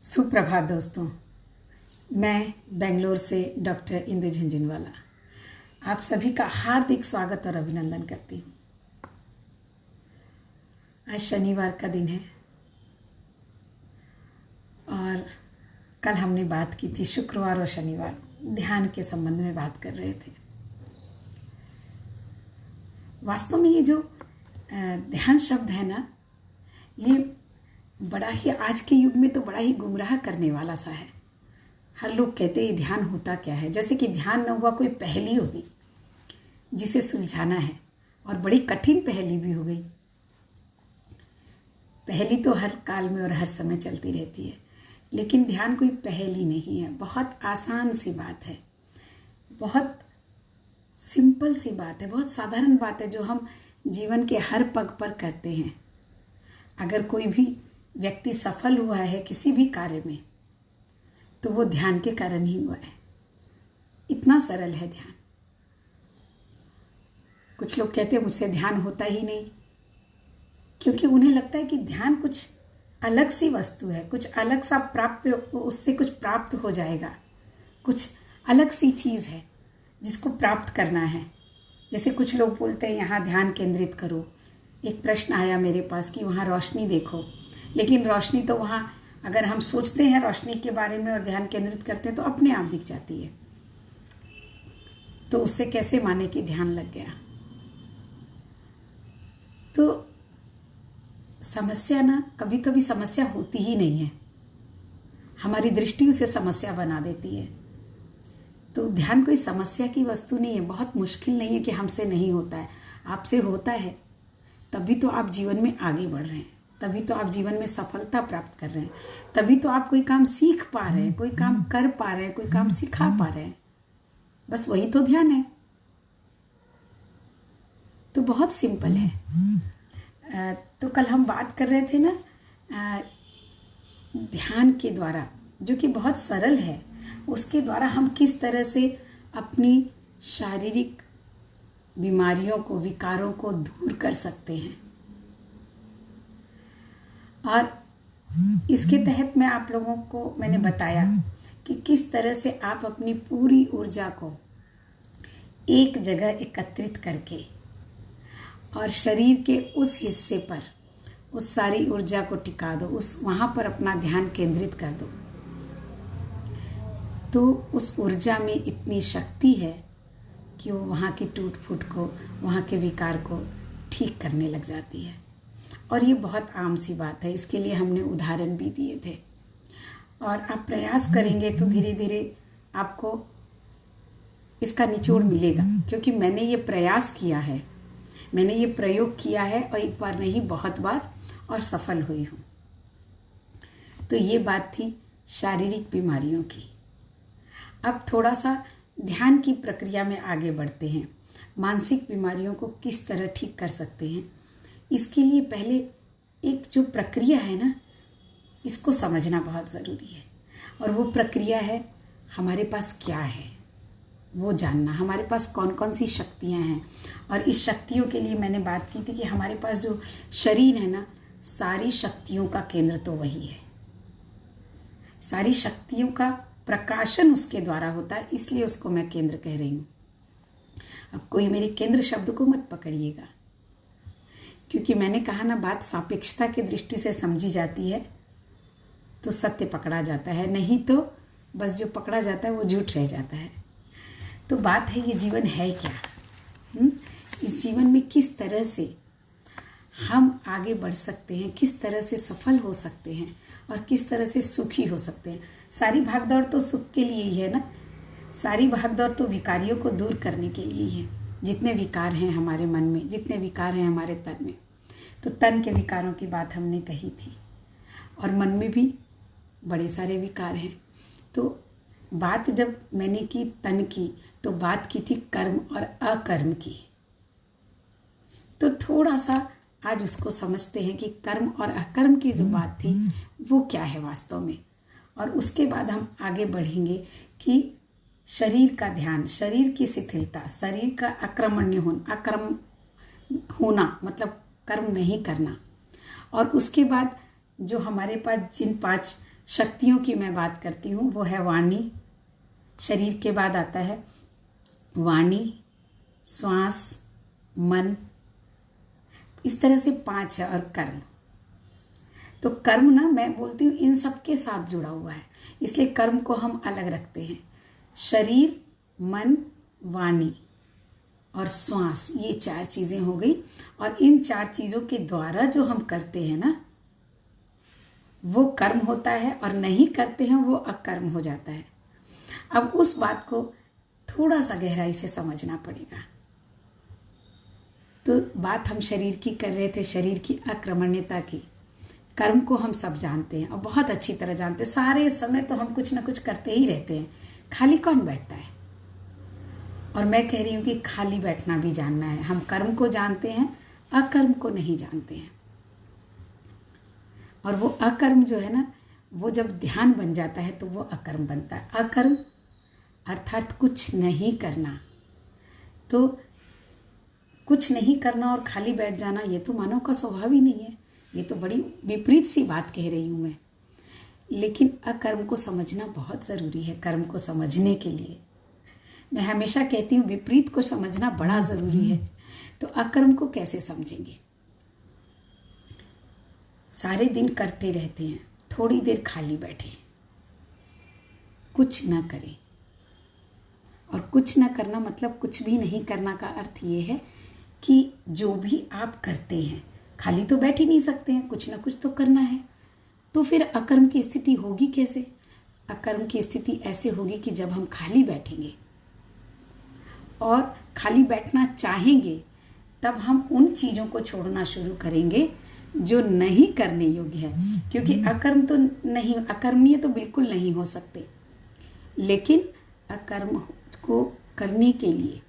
सुप्रभात दोस्तों। मैं बेंगलोर से डॉक्टर इंदु झुंझुनवाला आप सभी का हार्दिक स्वागत और अभिनंदन करती हूँ। आज शनिवार का दिन है और कल हमने बात की थी, शुक्रवार और शनिवार ध्यान के संबंध में बात कर रहे थे। वास्तव में ये जो ध्यान शब्द है ना, ये बड़ा ही आज के युग में तो बड़ा ही गुमराह करने वाला सा है। हर लोग कहते हैं ध्यान होता क्या है, जैसे कि ध्यान न हुआ कोई पहेली होगी जिसे सुलझाना है, और बड़ी कठिन पहेली भी हो गई। पहेली तो हर काल में और हर समय चलती रहती है, लेकिन ध्यान कोई पहेली नहीं है। बहुत आसान सी बात है, बहुत सिंपल सी बात है, बहुत साधारण बात है जो हम जीवन के हर पग पर करते हैं। अगर कोई भी व्यक्ति सफल हुआ है किसी भी कार्य में तो वो ध्यान के कारण ही हुआ है। इतना सरल है ध्यान। कुछ लोग कहते हैं मुझसे ध्यान होता ही नहीं, क्योंकि उन्हें लगता है कि ध्यान कुछ अलग सी वस्तु है, कुछ अलग सा प्राप्त, उससे कुछ प्राप्त हो जाएगा, कुछ अलग सी चीज़ है जिसको प्राप्त करना है। जैसे कुछ लोग बोलते हैं यहाँ ध्यान केंद्रित करो। एक प्रश्न आया मेरे पास कि वहाँ रोशनी देखो, लेकिन रोशनी तो वहाँ अगर हम सोचते हैं रोशनी के बारे में और ध्यान केंद्रित करते हैं तो अपने आप दिख जाती है। तो उससे कैसे माने कि ध्यान लग गया। तो समस्या ना, कभी कभी समस्या होती ही नहीं है, हमारी दृष्टि उसे समस्या बना देती है। तो ध्यान कोई समस्या की वस्तु नहीं है। बहुत मुश्किल नहीं है कि हमसे नहीं होता है, आपसे होता है। तभी तो आप जीवन में आगे बढ़ रहे हैं, तभी तो आप जीवन में सफलता प्राप्त कर रहे हैं, तभी तो आप कोई काम सीख पा रहे हैं, कोई काम कर पा रहे हैं, कोई काम सिखा पा रहे हैं। बस वही तो ध्यान है। तो बहुत सिंपल है। तो कल हम बात कर रहे थे ना ध्यान के द्वारा, जो कि बहुत सरल है, उसके द्वारा हम किस तरह से अपनी शारीरिक बीमारियों को, विकारों को दूर कर सकते हैं। और इसके तहत मैं आप लोगों को मैंने बताया कि किस तरह से आप अपनी पूरी ऊर्जा को एक जगह एकत्रित करके और शरीर के उस हिस्से पर उस सारी ऊर्जा को टिका दो, वहाँ पर अपना ध्यान केंद्रित कर दो। तो उस ऊर्जा में इतनी शक्ति है कि वो वहाँ की टूट फूट को, वहाँ के विकार को ठीक करने लग जाती है। और ये बहुत आम सी बात है, इसके लिए हमने उदाहरण भी दिए थे। और आप प्रयास करेंगे तो धीरे धीरे आपको इसका निचोड़ मिलेगा, क्योंकि मैंने ये प्रयास किया है, मैंने ये प्रयोग किया है, और एक बार नहीं बहुत बार, और सफल हुई हूँ। तो ये बात थी शारीरिक बीमारियों की। अब थोड़ा सा ध्यान की प्रक्रिया में आगे बढ़ते हैं। मानसिक बीमारियों को किस तरह ठीक कर सकते हैं, इसके लिए पहले एक जो प्रक्रिया है ना, इसको समझना बहुत ज़रूरी है। और वो प्रक्रिया है हमारे पास क्या है वो जानना, हमारे पास कौन कौन सी शक्तियाँ हैं। और इस शक्तियों के लिए मैंने बात की थी कि हमारे पास जो शरीर है ना, सारी शक्तियों का केंद्र तो वही है। सारी शक्तियों का प्रकाशन उसके द्वारा होता है, इसलिए उसको मैं केंद्र कह रही हूँ। अब कोई मेरे केंद्र शब्द को मत पकड़िएगा, क्योंकि मैंने कहा ना, बात सापेक्षता की दृष्टि से समझी जाती है तो सत्य पकड़ा जाता है, नहीं तो बस जो पकड़ा जाता है वो झूठ रह जाता है। तो बात है, ये जीवन है क्या? इस जीवन में किस तरह से हम आगे बढ़ सकते हैं, किस तरह से सफल हो सकते हैं, और किस तरह से सुखी हो सकते हैं। सारी भागदौड़ तो सुख के लिए ही है ना, सारी भागदौड़ तो विकारियों को दूर करने के लिए ही है। जितने विकार हैं हमारे मन में, जितने विकार हैं हमारे तन में, तो तन के विकारों की बात हमने कही थी, और मन में भी बड़े सारे विकार हैं। तो बात जब मैंने की तन की, तो बात की थी कर्म और अकर्म की। तो थोड़ा सा आज उसको समझते हैं कि कर्म और अकर्म की जो बात थी वो क्या है वास्तव में। और उसके बाद हम आगे बढ़ेंगे कि शरीर का ध्यान, शरीर की शिथिलता, शरीर का अक्रम होना मतलब कर्म नहीं करना। और उसके बाद जो हमारे पास जिन 5 शक्तियों की मैं बात करती हूँ, वो है वाणी। शरीर के बाद आता है वाणी, श्वास, मन, इस तरह से 5 है। और कर्म, तो कर्म ना मैं बोलती हूँ इन सब के साथ जुड़ा हुआ है, इसलिए कर्म को हम अलग रखते हैं। शरीर, मन, वाणी और श्वास, ये 4 चीज़ें हो गई। और इन 4 चीज़ों के द्वारा जो हम करते हैं ना, वो कर्म होता है, और नहीं करते हैं वो अकर्म हो जाता है। अब उस बात को थोड़ा सा गहराई से समझना पड़ेगा। तो बात हम शरीर की कर रहे थे, शरीर की अक्रमण्यता की। कर्म को हम सब जानते हैं और बहुत अच्छी तरह जानते हैं। सारे समय तो हम कुछ ना कुछ करते ही रहते हैं, खाली कौन बैठता है। और मैं कह रही हूँ कि खाली बैठना भी जानना है। हम कर्म को जानते हैं, अकर्म को नहीं जानते हैं। और वो अकर्म जो है ना, वो जब ध्यान बन जाता है तो वो अकर्म बनता है। अकर्म अर्थात कुछ नहीं करना। तो कुछ नहीं करना और खाली बैठ जाना, ये तो मानव का स्वभाव ही नहीं है। ये तो बड़ी विपरीत सी बात कह रही हूँ मैं। लेकिन अकर्म को समझना बहुत ज़रूरी है। कर्म को समझने के लिए मैं हमेशा कहती हूँ विपरीत को समझना बड़ा ज़रूरी है। तो अकर्म को कैसे समझेंगे? सारे दिन करते रहते हैं, थोड़ी देर खाली बैठे, कुछ ना करें। और कुछ ना करना मतलब कुछ भी नहीं करना का अर्थ ये है कि जो भी आप करते हैं, खाली तो बैठ ही नहीं सकते हैं, कुछ ना कुछ तो करना है। तो फिर अकर्म की स्थिति होगी कैसे? अकर्म की स्थिति ऐसे होगी कि जब हम खाली बैठेंगे और खाली बैठना चाहेंगे, तब हम उन चीज़ों को छोड़ना शुरू करेंगे जो नहीं करने योग्य है। क्योंकि अकर्म तो नहीं, अकर्मणीय तो बिल्कुल नहीं हो सकते। लेकिन अकर्म को करने के लिए,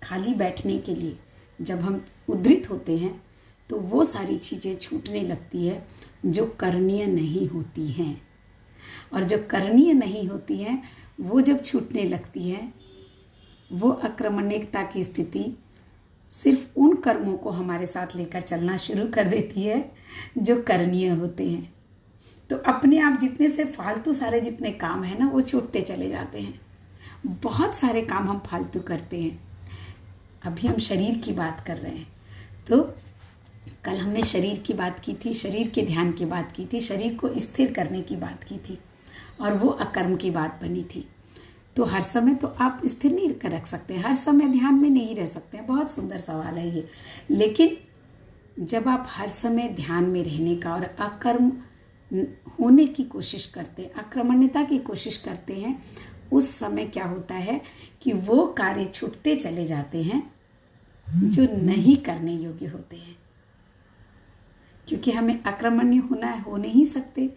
खाली बैठने के लिए जब हम उद्धृत होते हैं, तो वो सारी चीज़ें छूटने लगती है जो करणीय नहीं होती हैं। और जो करणीय नहीं होती हैं, वो जब छूटने लगती है, वो अक्रमण्यता की स्थिति सिर्फ उन कर्मों को हमारे साथ लेकर चलना शुरू कर देती है जो करणीय होते हैं। तो अपने आप जितने से फालतू सारे जितने काम हैं ना, वो छूटते चले जाते हैं। बहुत सारे काम हम फालतू करते हैं। अभी हम शरीर की बात कर रहे हैं, तो कल हमने शरीर की बात की थी, शरीर के ध्यान की बात की थी, शरीर को स्थिर करने की बात की थी, और वो अकर्म की बात बनी थी। तो हर समय तो आप स्थिर नहीं कर रख सकते, हर समय ध्यान में नहीं रह सकते। बहुत सुंदर सवाल है ये। लेकिन जब आप हर समय ध्यान में रहने का और अकर्म होने की कोशिश करते हैं, अक्रमण्यता की कोशिश करते हैं, उस समय क्या होता है कि वो कार्य छूटते चले जाते हैं जो नहीं करने योग्य होते हैं। क्योंकि हमें अक्रमण्य होना है, हो नहीं सकते,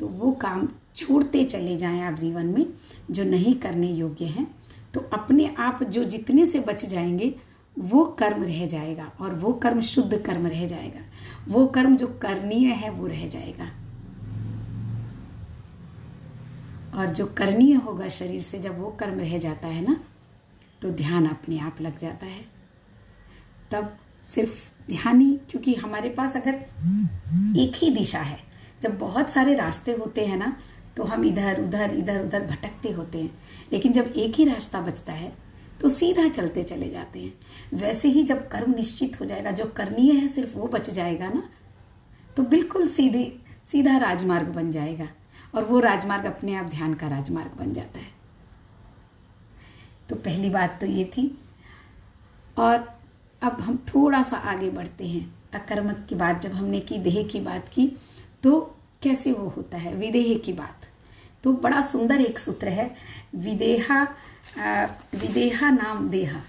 तो वो काम छोड़ते चले जाएं आप जीवन में जो नहीं करने योग्य हैं। तो अपने आप जो जितने से बच जाएंगे वो कर्म रह जाएगा, और वो कर्म शुद्ध कर्म रह जाएगा। वो कर्म जो करणीय है वो रह जाएगा। और जो करणीय होगा शरीर से, जब वो कर्म रह जाता है ना, तो ध्यान अपने आप लग जाता है। तब सिर्फ ध्यान ही, क्योंकि हमारे पास अगर एक ही दिशा है, जब बहुत सारे रास्ते होते हैं ना, तो हम इधर उधर भटकते होते हैं। लेकिन जब एक ही रास्ता बचता है तो सीधा चलते चले जाते हैं। वैसे ही जब कर्म निश्चित हो जाएगा, जो करणीय है सिर्फ वो बच जाएगा ना, तो बिल्कुल सीधा राजमार्ग बन जाएगा। और वो राजमार्ग अपने आप ध्यान का राजमार्ग बन जाता है। तो पहली बात तो ये थी। और अब हम थोड़ा सा आगे बढ़ते हैं। अकर्मक की बात जब हमने की, देह की बात की, तो कैसे वो होता है विदेह की बात। तो बड़ा सुंदर एक सूत्र है, विदेहा नाम देह,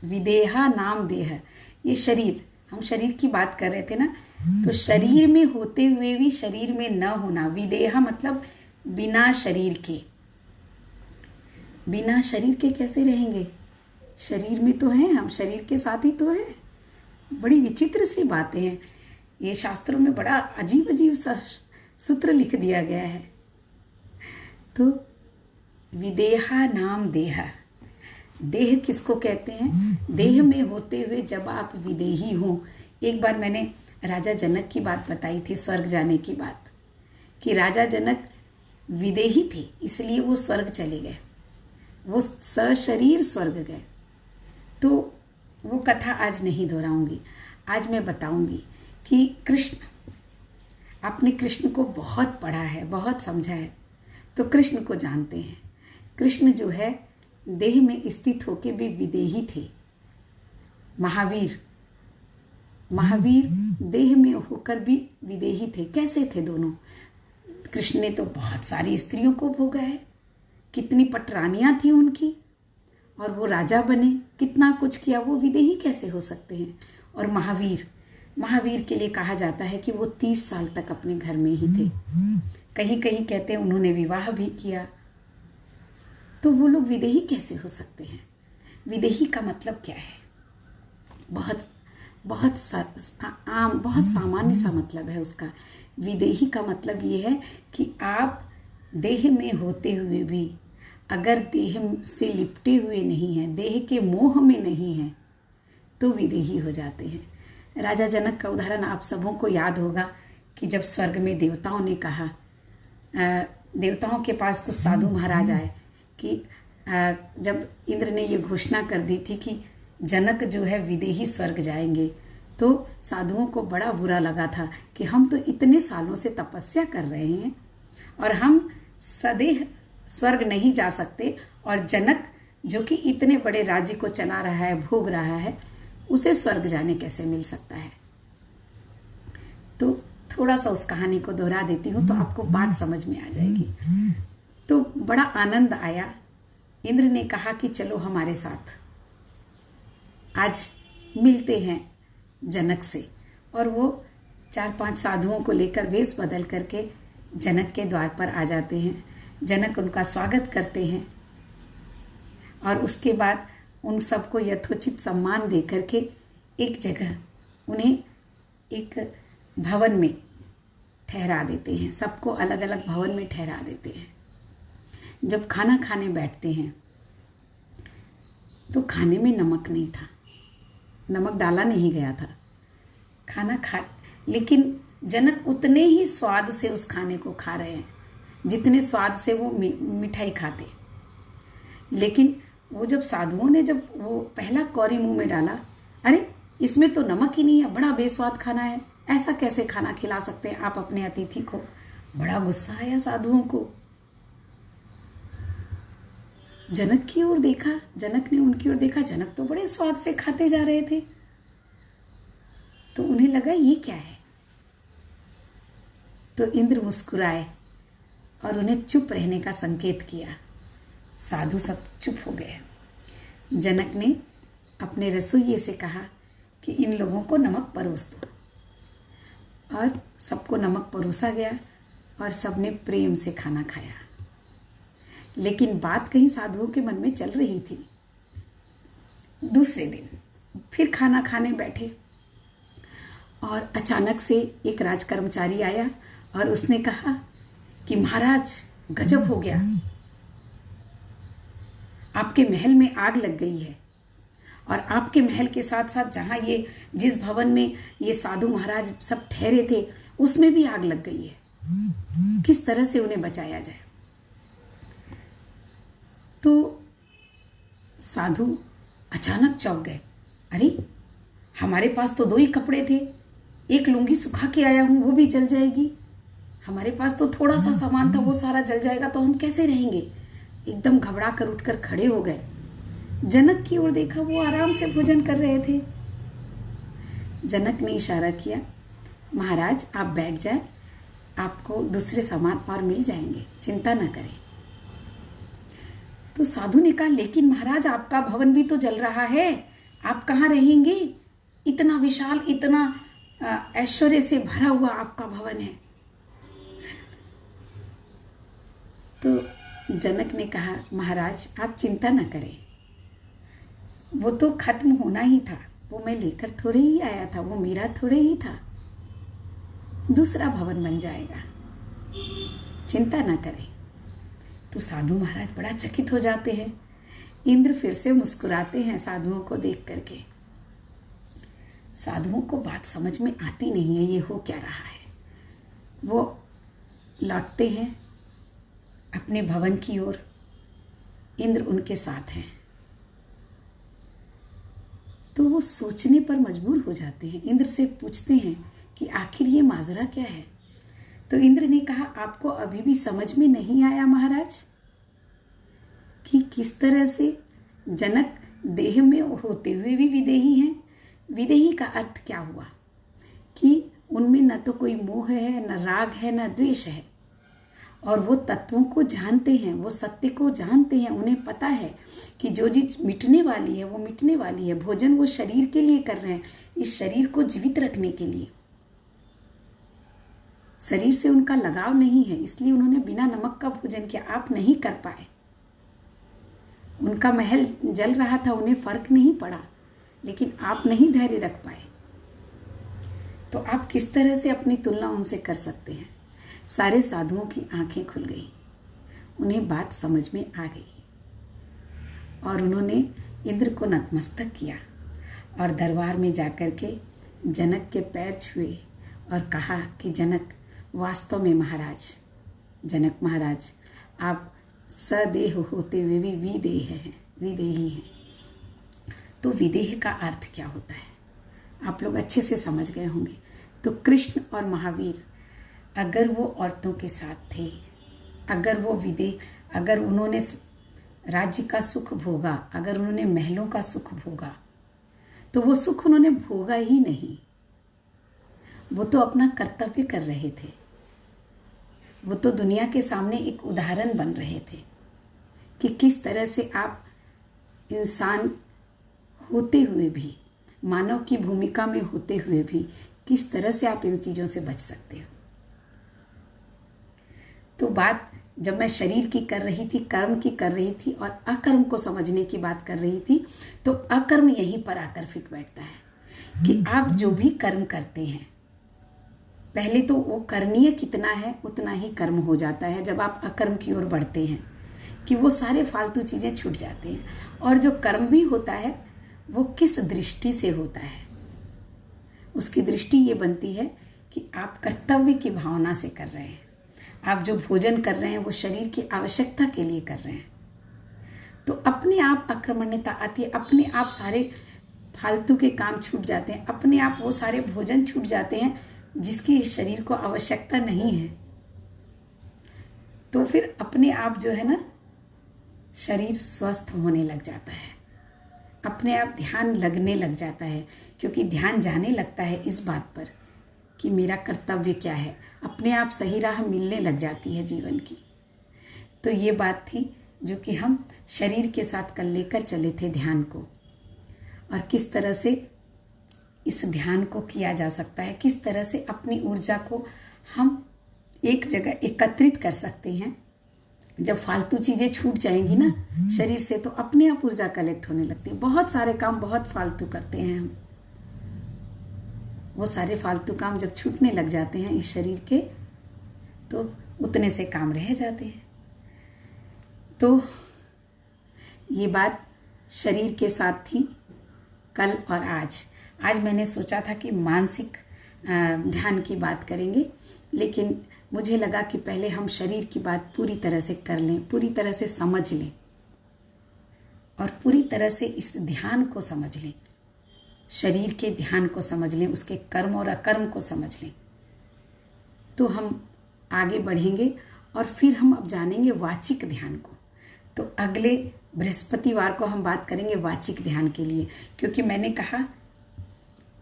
विदेहा नाम देह। ये शरीर, हम शरीर की बात कर रहे थे ना, तो शरीर में होते हुए भी शरीर में न होना, विदेहा मतलब बिना शरीर के। बिना शरीर के कैसे रहेंगे? शरीर में तो हैं हम, शरीर के साथ ही तो है। बड़ी विचित्र सी बातें हैं। ये शास्त्रों में बड़ा अजीब अजीब सा सूत्र लिख दिया गया है। तो विदेहा नाम देह, देह किसको कहते हैं? देह में होते हुए जब आप विदेही हो। एक बार मैंने राजा जनक की बात बताई थी, स्वर्ग जाने की बात, कि राजा जनक विदेही थे, इसलिए वो स्वर्ग चले गए, वो सशरीर स्वर्ग गए। तो वो कथा आज नहीं दोहराऊंगी। आज मैं बताऊंगी कि कृष्ण, आपने कृष्ण को बहुत पढ़ा है, बहुत समझा है, तो कृष्ण को जानते हैं। कृष्ण जो है देह में स्थित होकर भी विदेही थे। महावीर देह में होकर भी विदेही थे। कैसे थे दोनों? कृष्ण ने तो बहुत सारी स्त्रियों को भोगा है, कितनी पटरानियां थी उनकी, और वो राजा बने, कितना कुछ किया, वो विदेही कैसे हो सकते हैं? और महावीर के लिए कहा जाता है कि वो 30 साल तक अपने घर में ही थे। कहीं कहीं कहते हैं उन्होंने विवाह भी किया। तो वो लोग विदेही कैसे हो सकते हैं? विदेही का मतलब क्या है? बहुत सामान्य सा मतलब है उसका। विदेही का मतलब ये है कि आप देह में होते हुए भी अगर देह से लिपटे हुए नहीं हैं, देह के मोह में नहीं हैं, तो विदेही हो जाते हैं। राजा जनक का उदाहरण आप सबों को याद होगा कि जब स्वर्ग में देवताओं ने कहा, देवताओं के पास कुछ साधु महाराज आए कि जब इंद्र ने ये घोषणा कर दी थी कि जनक जो है विदेही स्वर्ग जाएंगे, तो साधुओं को बड़ा बुरा लगा था कि हम तो इतने सालों से तपस्या कर रहे हैं और हम सदैह स्वर्ग नहीं जा सकते, और जनक जो कि इतने बड़े राज्य को चला रहा है, भोग रहा है, उसे स्वर्ग जाने कैसे मिल सकता है। तो थोड़ा सा उस कहानी को दोहरा देती हूँ तो आपको बात समझ में आ जाएगी। तो बड़ा आनंद आया। इंद्र ने कहा कि चलो हमारे साथ, आज मिलते हैं जनक से। और वो 4-5 साधुओं को लेकर वेश बदल करके जनक के द्वार पर आ जाते हैं। जनक उनका स्वागत करते हैं और उसके बाद उन सबको यथोचित सम्मान दे करके एक जगह उन्हें एक भवन में ठहरा देते हैं। सबको अलग अलग भवन में ठहरा देते हैं। जब खाना खाने बैठते हैं तो खाने में नमक नहीं था, नमक डाला नहीं गया था। खाना खा, लेकिन जनक उतने ही स्वाद से उस खाने को खा रहे हैं जितने स्वाद से वो मिठाई खाते। लेकिन वो जब साधुओं ने जब वो पहला कौरी मुंह में डाला, अरे इसमें तो नमक ही नहीं है, बड़ा बेस्वाद खाना है, ऐसा कैसे खाना खिला सकते हैं आप अपने अतिथि को? बड़ा गुस्सा आया साधुओं को। जनक की ओर देखा, जनक ने उनकी ओर देखा, जनक तो बड़े स्वाद से खाते जा रहे थे। तो उन्हें लगा ये क्या है। तो इंद्र मुस्कुराए और उन्हें चुप रहने का संकेत किया। साधु सब चुप हो गए। जनक ने अपने रसोइये से कहा कि इन लोगों को नमक परोस दो, और सबको नमक परोसा गया और सबने प्रेम से खाना खाया। लेकिन बात कहीं साधुओं के मन में चल रही थी। दूसरे दिन फिर खाना खाने बैठे और अचानक से एक राजकर्मचारी आया और उसने कहा कि महाराज गजब हो गया, आपके महल में आग लग गई है, और आपके महल के साथ साथ जहाँ ये जिस भवन में ये साधु महाराज सब ठहरे थे उसमें भी आग लग गई है। किस तरह से उन्हें बचाया जाए? तो साधु अचानक चौंक गए। अरे हमारे पास तो 2 ही कपड़े थे, एक लुंगी सुखा के आया हूँ, वो भी जल जाएगी। हमारे पास तो थोड़ा सा सामान था, वो सारा जल जाएगा, तो हम कैसे रहेंगे? एकदम घबरा कर उठकर खड़े हो गए। जनक की ओर देखा, वो आराम से भोजन कर रहे थे। जनक ने इशारा किया, महाराज आप बैठ जाएं, आपको दूसरे सामान और मिल जाएंगे, चिंता न करें। तो साधु ने कहा, लेकिन महाराज आपका भवन भी तो जल रहा है, आप कहाँ रहेंगे? इतना विशाल, इतना ऐश्वर्य से भरा हुआ आपका भवन है। तो जनक ने कहा, महाराज आप चिंता न करें, वो तो खत्म होना ही था, वो मैं लेकर थोड़े ही आया था, वो मेरा थोड़े ही था, दूसरा भवन बन जाएगा, चिंता न करें। तो साधु महाराज बड़ा चकित हो जाते हैं। इंद्र फिर से मुस्कुराते हैं साधुओं को देख करके। साधुओं को बात समझ में आती नहीं है, ये हो क्या रहा है। वो लौटते हैं अपने भवन की ओर। इंद्र उनके साथ हैं। तो वो सोचने पर मजबूर हो जाते हैं। इंद्र से पूछते हैं कि आखिर ये माजरा क्या है। तो इंद्र ने कहा, आपको अभी भी समझ में नहीं आया महाराज कि किस तरह से जनक देह में होते हुए भी विदेही हैं। विदेही का अर्थ क्या हुआ कि उनमें न तो कोई मोह है, न राग है, न द्वेष है, और वो तत्वों को जानते हैं, वो सत्य को जानते हैं। उन्हें पता है कि जो चीज मिटने वाली है वो मिटने वाली है। भोजन वो शरीर के लिए कर रहे हैं, इस शरीर को जीवित रखने के लिए। शरीर से उनका लगाव नहीं है, इसलिए उन्होंने बिना नमक का भोजन किया। आप नहीं कर पाए। उनका महल जल रहा था, उन्हें फर्क नहीं पड़ा, लेकिन आप नहीं धैर्य रख पाए। तो आप किस तरह से अपनी तुलना उनसे कर सकते हैं। सारे साधुओं की आंखें खुल गई। उन्हें बात समझ में आ गई और उन्होंने इंद्र को नतमस्तक किया और दरबार में जाकर के जनक के पैर छुए और कहा कि जनक, वास्तव में महाराज, जनक महाराज, आप सदेह होते हुए भी विदेही हैं। तो विदेह का अर्थ क्या होता है आप लोग अच्छे से समझ गए होंगे। तो कृष्ण और महावीर अगर वो औरतों के साथ थे, अगर वो अगर उन्होंने राज्य का सुख भोगा, अगर उन्होंने महलों का सुख भोगा, तो वो सुख उन्होंने भोगा ही नहीं, वो तो अपना कर्तव्य कर रहे थे। वो तो दुनिया के सामने एक उदाहरण बन रहे थे कि किस तरह से आप इंसान होते हुए भी, मानव की भूमिका में होते हुए भी, किस तरह से आप इन चीज़ों से बच सकते हो। तो बात जब मैं शरीर की कर रही थी, कर्म की कर रही थी और अकर्म को समझने की बात कर रही थी, तो अकर्म यहीं पर आकर फिट बैठता है कि आप जो भी कर्म करते हैं, पहले तो वो करनीय कितना है उतना ही कर्म हो जाता है। जब आप अकर्म की ओर बढ़ते हैं कि वो सारे फालतू चीज़ें छूट जाते हैं। और जो कर्म भी होता है वो किस दृष्टि से होता है, उसकी दृष्टि ये बनती है कि आप कर्तव्य की भावना से कर रहे हैं। आप जो भोजन कर रहे हैं वो शरीर की आवश्यकता के लिए कर रहे हैं। तो अपने आप आक्रमण्यता आती है, अपने आप सारे फालतू के काम छूट जाते हैं, अपने आप वो सारे भोजन छूट जाते हैं जिसकी शरीर को आवश्यकता नहीं है। तो फिर अपने आप जो है ना, शरीर स्वस्थ होने लग जाता है, अपने आप ध्यान लगने लग जाता है, क्योंकि ध्यान जाने लगता है इस बात पर कि मेरा कर्तव्य क्या है। अपने आप सही राह मिलने लग जाती है जीवन की। तो ये बात थी जो कि हम शरीर के साथ कल लेकर चले थे ध्यान को, और किस तरह से इस ध्यान को किया जा सकता है, किस तरह से अपनी ऊर्जा को हम एक जगह एकत्रित कर सकते हैं। जब फालतू चीज़ें छूट जाएंगी ना शरीर से, तो अपने आप ऊर्जा कलेक्ट होने लगती है। बहुत सारे काम बहुत फालतू करते हैं हम, वो सारे फालतू काम जब छूटने लग जाते हैं इस शरीर के, तो उतने से काम रह जाते हैं। तो ये बात शरीर के साथ थी कल और आज। आज मैंने सोचा था कि मानसिक ध्यान की बात करेंगे, लेकिन मुझे लगा कि पहले हम शरीर की बात पूरी तरह से कर लें, पूरी तरह से समझ लें और पूरी तरह से इस ध्यान को समझ लें, शरीर के ध्यान को समझ लें, उसके कर्म और अकर्म को समझ लें। तो हम आगे बढ़ेंगे और फिर हम अब जानेंगे वाचिक ध्यान को। तो अगले बृहस्पतिवार को हम बात करेंगे वाचिक ध्यान के लिए, क्योंकि मैंने कहा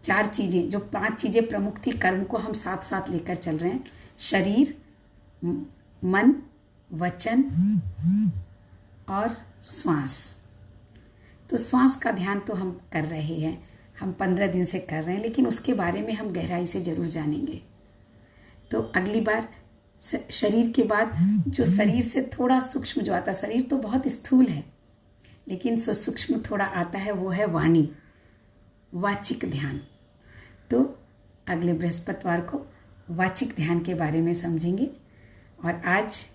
4 चीज़ें, जो 5 चीज़ें प्रमुख थी कर्म को हम साथ साथ लेकर चल रहे हैं। शरीर, मन, वचन और श्वास। तो श्वास का ध्यान तो हम कर रहे हैं, हम 15 दिन से कर रहे हैं, लेकिन उसके बारे में हम गहराई से जरूर जानेंगे। तो अगली बार शरीर के बाद जो शरीर से थोड़ा सूक्ष्म जो आता है, शरीर तो बहुत स्थूल है लेकिन सूक्ष्म थोड़ा आता है, वो है वाणी, वाचिक ध्यान। तो अगले बृहस्पतिवार को वाचिक ध्यान के बारे में समझेंगे। और आज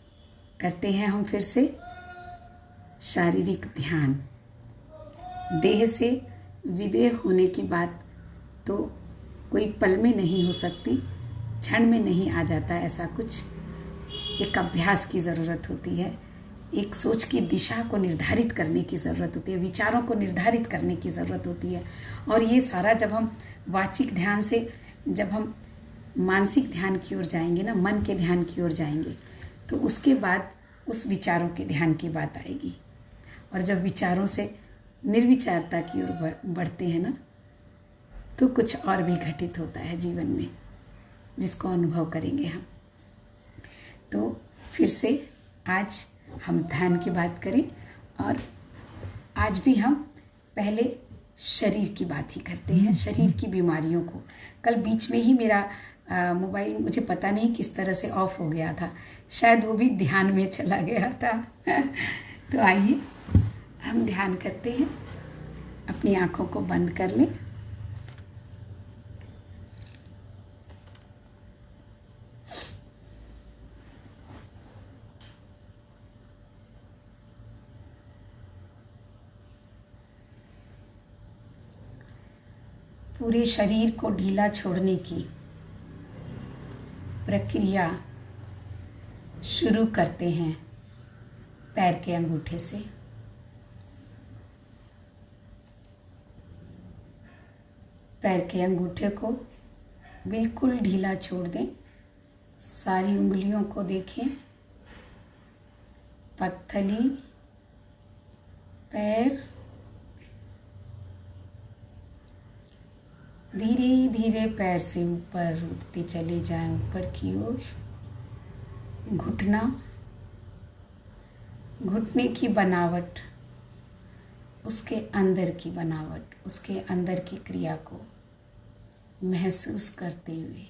करते हैं हम फिर से शारीरिक ध्यान। देह से विदेह होने की बात तो कोई पल में नहीं हो सकती, क्षण में नहीं आ जाता ऐसा कुछ। एक अभ्यास की ज़रूरत होती है, एक सोच की दिशा को निर्धारित करने की ज़रूरत होती है, विचारों को निर्धारित करने की ज़रूरत होती है। और ये सारा जब हम वाचिक ध्यान से, जब हम मानसिक ध्यान की ओर जाएंगे ना, मन के ध्यान की ओर जाएंगे, तो उसके बाद उस विचारों के ध्यान की बात आएगी। और जब विचारों से निर्विचारता की ओर बढ़ते हैं ना, तो कुछ और भी घटित होता है जीवन में, जिसको अनुभव करेंगे हम। तो फिर से आज हम ध्यान की बात करें, और आज भी हम पहले शरीर की बात ही करते हैं, शरीर की बीमारियों को। कल बीच में ही मेरा मोबाइल मुझे पता नहीं किस तरह से ऑफ हो गया था, शायद वो भी ध्यान में चला गया था। तो आइए हम ध्यान करते हैं। अपनी आँखों को बंद कर लें। पूरे शरीर को ढीला छोड़ने की प्रक्रिया शुरू करते हैं पैर के अंगूठे से। पैर के अंगूठे को बिल्कुल ढीला छोड़ दें। सारी उंगलियों को देखें, पत्थली, पैर, धीरे धीरे पैर से ऊपर उठते चले जाएं, ऊपर की ओर। घुटना, घुटने की बनावट, उसके अंदर की बनावट, उसके अंदर की क्रिया को महसूस करते हुए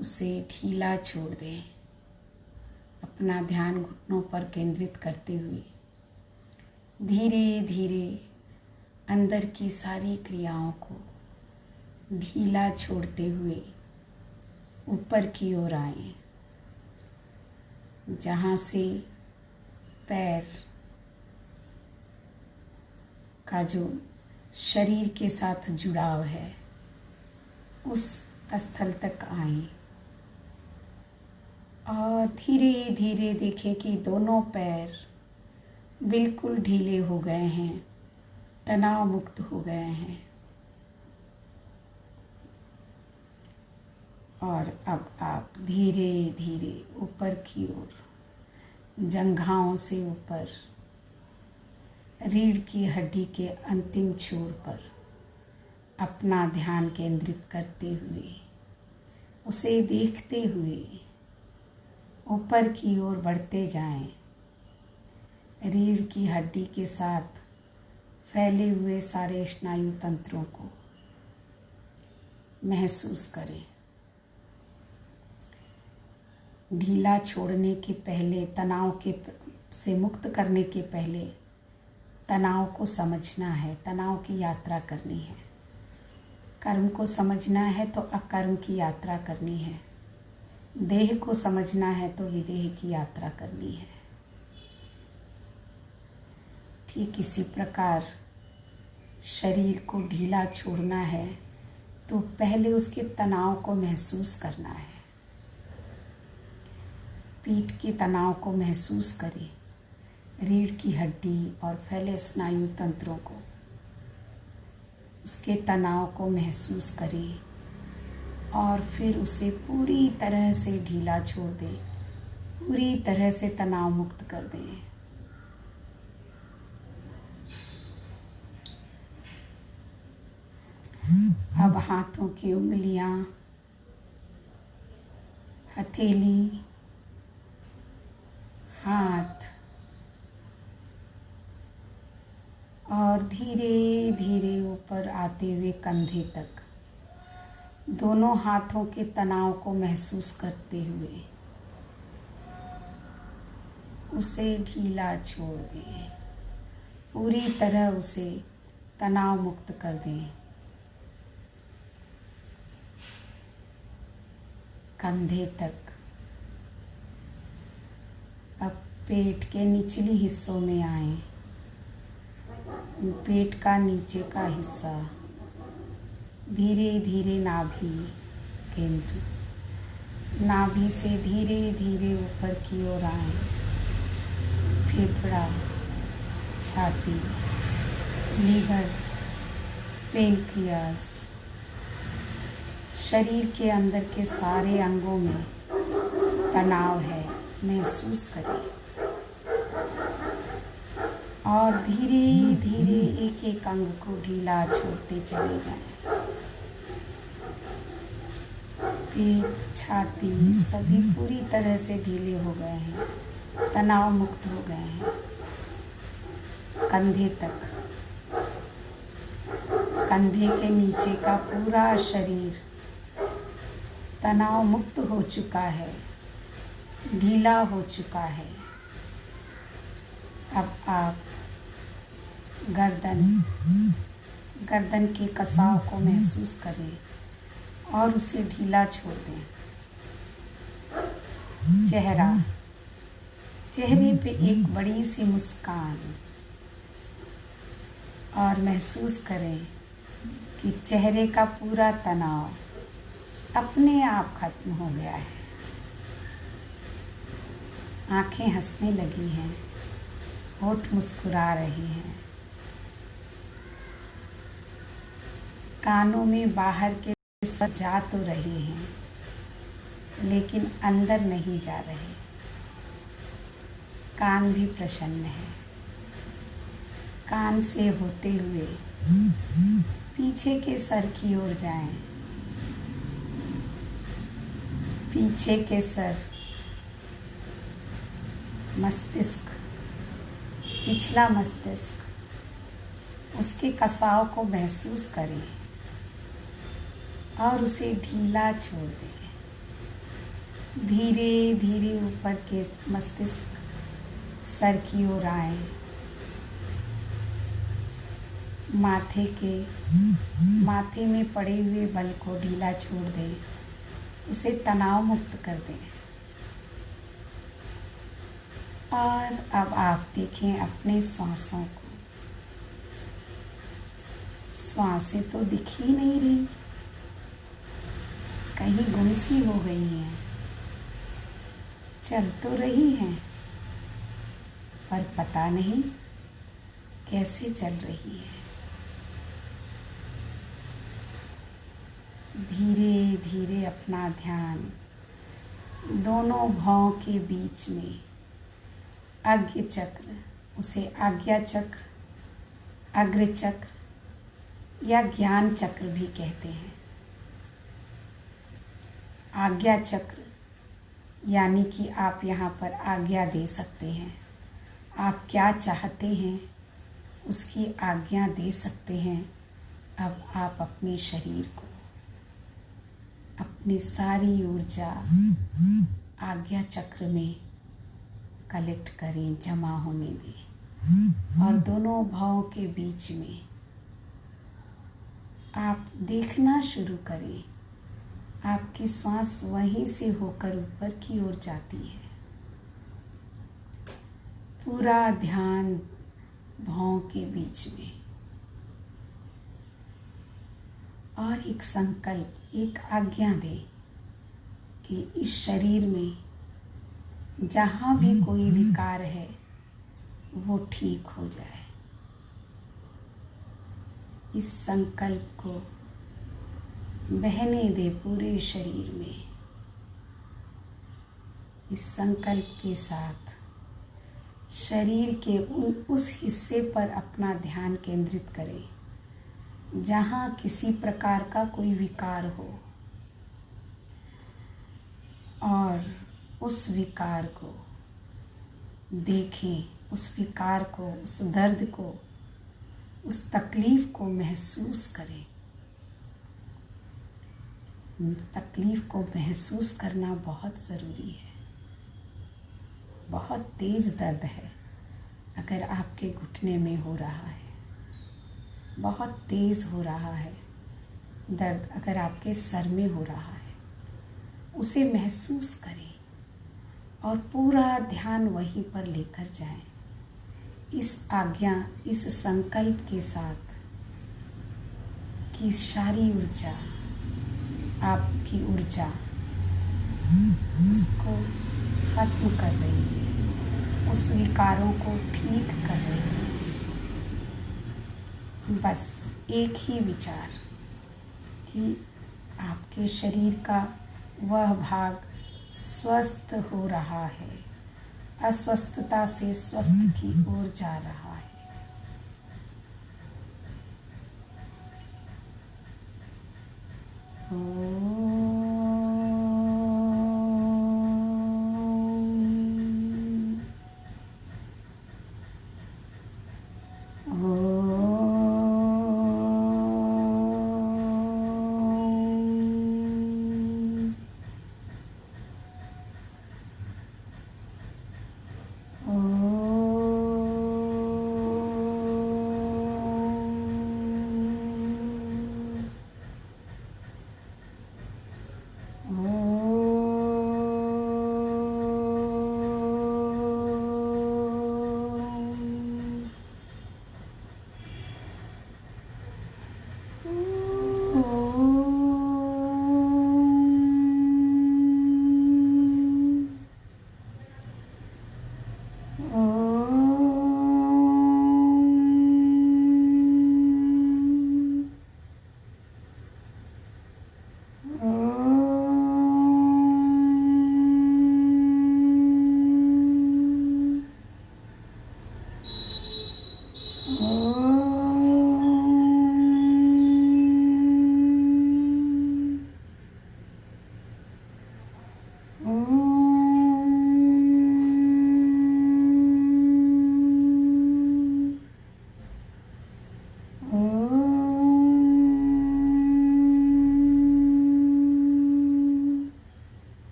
उसे ढीला छोड़ दें। अपना ध्यान घुटनों पर केंद्रित करते हुए धीरे धीरे अंदर की सारी क्रियाओं को ढीला छोड़ते हुए ऊपर की ओर आए, जहाँ से पैर का जो शरीर के साथ जुड़ाव है उस स्थल तक आए। और धीरे धीरे देखें कि दोनों पैर बिल्कुल ढीले हो गए हैं, तनाव मुक्त हो गए हैं। और अब आप धीरे धीरे ऊपर की ओर, जंघाओं से ऊपर, रीढ़ की हड्डी के अंतिम छोर पर अपना ध्यान केंद्रित करते हुए, उसे देखते हुए ऊपर की ओर बढ़ते जाएं। रीढ़ की हड्डी के साथ फैले हुए सारे स्नायु तंत्रों को महसूस करें। ढीला छोड़ने के पहले, तनाव से मुक्त करने के पहले तनाव को समझना है, तनाव की यात्रा करनी है। कर्म को समझना है तो अकर्म की यात्रा करनी है। देह को समझना है तो विदेह की यात्रा करनी है। ठीक इसी प्रकार शरीर को ढीला छोड़ना है तो पहले उसके तनाव को महसूस करना है। पीठ के तनाव को महसूस करें, रीढ़ की हड्डी और फैले स्नायु तंत्रों को, उसके तनाव को महसूस करें और फिर उसे पूरी तरह से ढीला छोड़ दें, पूरी तरह से तनाव मुक्त कर दें। अब हाथों की उंगलियां, हथेली, हाथ और धीरे धीरे ऊपर आते हुए कंधे तक दोनों हाथों के तनाव को महसूस करते हुए उसे ढीला छोड़ दें, पूरी तरह उसे तनाव मुक्त कर दें। कंधे तक। अब पेट के निचले हिस्सों में आए, पेट का नीचे का हिस्सा, धीरे धीरे नाभि केंद्र, नाभि से धीरे धीरे ऊपर की ओर आए। फेफड़ा, छाती, लीवर, पेनक्रियास, शरीर के अंदर के सारे अंगों में तनाव है, महसूस करें। और धीरे धीरे एक एक अंग को ढीला छोड़ते चले जाएं। पेट, छाती सभी पूरी तरह से ढीले हो गए हैं, तनाव मुक्त हो गए हैं। कंधे तक, कंधे के नीचे का पूरा शरीर तनाव मुक्त हो चुका है, ढीला हो चुका है। अब आप गर्दन के कसाव को महसूस करें और उसे ढीला छोड़ दें। चेहरे पे एक बड़ी सी मुस्कान, और महसूस करें कि चेहरे का पूरा तनाव अपने आप खत्म हो गया है। आंखें हंसने लगी हैं, होठ मुस्कुरा रही हैं। कानों में बाहर के शब्द जा तो रहे हैं, लेकिन अंदर नहीं जा रहे। कान भी प्रसन्न है। कान से होते हुए पीछे के सर की ओर जाएं। पीछे के सर, मस्तिष्क, पिछला मस्तिष्क, उसके कसाव को महसूस करें और उसे ढीला छोड़ दें। धीरे धीरे ऊपर के मस्तिष्क, सर की ओर आए। माथे में पड़े हुए बल को ढीला छोड़ दें, उसे तनाव मुक्त कर दें। और अब आप देखें अपने श्वासों को। श्वासें तो दिख ही नहीं रही, कहीं गुमसी हो गई हैं। चल तो रही हैं, पर पता नहीं कैसे चल रही है। धीरे धीरे अपना ध्यान दोनों भौं के बीच में आज्ञा चक्र, उसे आज्ञा चक्र, अग्र चक्र या ज्ञान चक्र भी कहते हैं। आज्ञा चक्र यानी कि आप यहाँ पर आज्ञा दे सकते हैं। आप क्या चाहते हैं उसकी आज्ञा दे सकते हैं। अब आप अपने शरीर को, अपनी सारी ऊर्जा आज्ञा चक्र में कलेक्ट करें, जमा होने दें। और दोनों भावों के बीच में आप देखना शुरू करें, आपकी श्वास वहीं से होकर ऊपर की ओर जाती है। पूरा ध्यान भावों के बीच में। और एक संकल्प, एक आज्ञा दें कि इस शरीर में जहाँ भी कोई विकार है वो ठीक हो जाए। इस संकल्प को बहने दे पूरे शरीर में। इस संकल्प के साथ शरीर के उस हिस्से पर अपना ध्यान केंद्रित करें जहाँ किसी प्रकार का कोई विकार हो, और उस विकार को देखें, उस विकार को, उस दर्द को, उस तकलीफ को महसूस करें। तकलीफ को महसूस करना बहुत ज़रूरी है। बहुत तेज़ दर्द है अगर आपके घुटने में हो रहा है, बहुत तेज़ हो रहा है दर्द अगर आपके सर में हो रहा है, उसे महसूस करें और पूरा ध्यान वहीं पर लेकर जाएं। इस आज्ञा, इस संकल्प के साथ कि सारी ऊर्जा, आपकी ऊर्जा उसको खत्म कर रही है, उस विकारों को ठीक कर रही है। बस एक ही विचार कि आपके शरीर का वह भाग स्वस्थ हो रहा है, अस्वस्थता से स्वस्थ की ओर जा रहा है।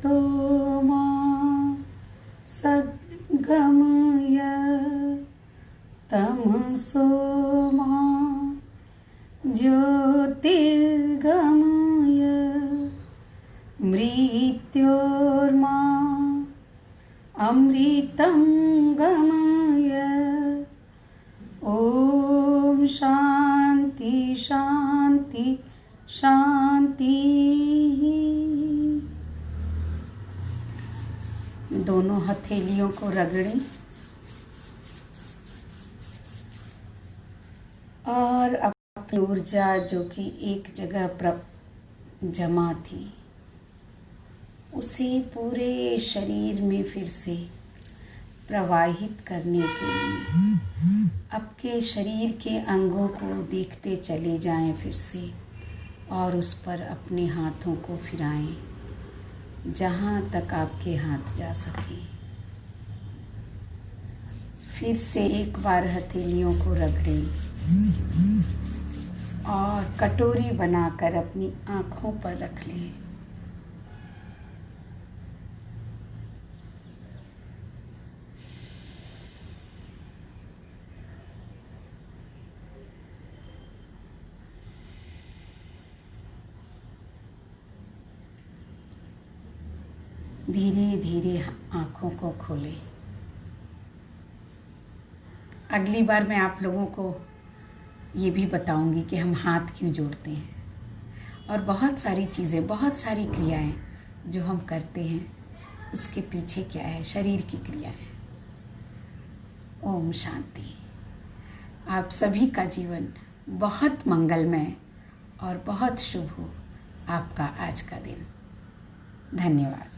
तो मां सद्गमय तमसो मां ज्योतिर्गमय मृत्योर्मा अमृतं गमय। ओम शांति शांति शांति। दोनों हथेलियों को रगड़ें और अपनी ऊर्जा जो कि एक जगह जमा थी उसे पूरे शरीर में फिर से प्रवाहित करने के लिए आपके शरीर के अंगों को देखते चले जाएं फिर से, और उस पर अपने हाथों को फिराएं जहाँ तक आपके हाथ जा सके। फिर से एक बार हथेलियों को रगड़ें और कटोरी बनाकर अपनी आँखों पर रख लें। धीरे धीरे आँखों को खोलें। अगली बार मैं आप लोगों को ये भी बताऊंगी कि हम हाथ क्यों जोड़ते हैं, और बहुत सारी चीज़ें, बहुत सारी क्रियाएं जो हम करते हैं उसके पीछे क्या है, शरीर की क्रियाएं। ओम शांति। आप सभी का जीवन बहुत मंगलमय और बहुत शुभ हो। आपका आज का दिन। धन्यवाद।